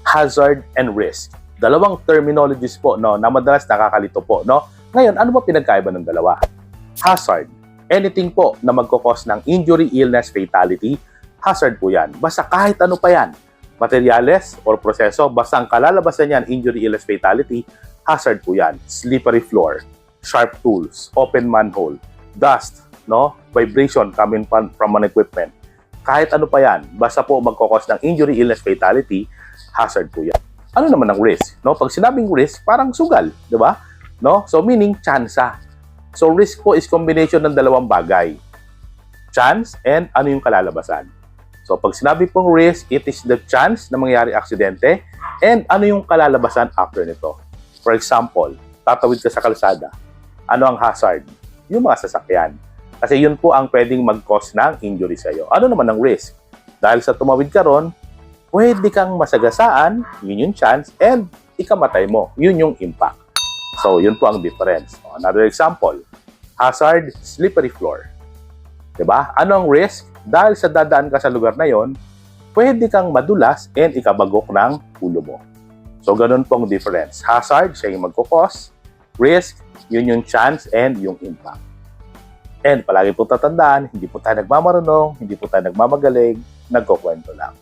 hazard and risk. Dalawang terminologies po, no, na madalas nakakalito po, no? Ngayon, ano ba pinagkaiba ng dalawa? Hazard, anything po na magkakos ng injury, illness, fatality, hazard po yan. Basta kahit ano pa yan, materyales or proseso, basta ang kalalabasan yan, injury, illness, fatality, hazard po yan. Slippery floor, sharp tools, open manhole, dust, no, vibration coming from an equipment. Kahit ano pa yan, basta po magkakos ng injury, illness, fatality, hazard po yan. Ano naman ang risk? No? Pag sinabing risk, parang sugal, di ba? No? So meaning tsansa. So risk po is combination ng dalawang bagay. Chance and ano yung kalalabasan. So pag sinabi pong risk, it is the chance na mangyari aksidente and ano yung kalalabasan after nito. For example, tatawid ka sa kalsada. Ano ang hazard? Yung mga sasakyan. Kasi yun po ang pwedeng mag-cause ng injury sa iyo. Ano naman ang risk? Dahil sa tumawid ka ron, pwede kang masagasaan, yun yung chance, and ikamatay mo, yun yung impact. So, yun po ang difference. Another example, hazard, slippery floor. Diba? Ano ang risk? Dahil sa dadaan ka sa lugar na yon, pwede kang madulas and ikabagok ng ulo mo. So, ganun pong difference. Hazard, siya yung magkukos. Risk, yun yung chance and yung impact. And palagi po tatandaan, hindi po tayo nagmamarunong, hindi po tayo nagmamagaling, nagkukwento lang.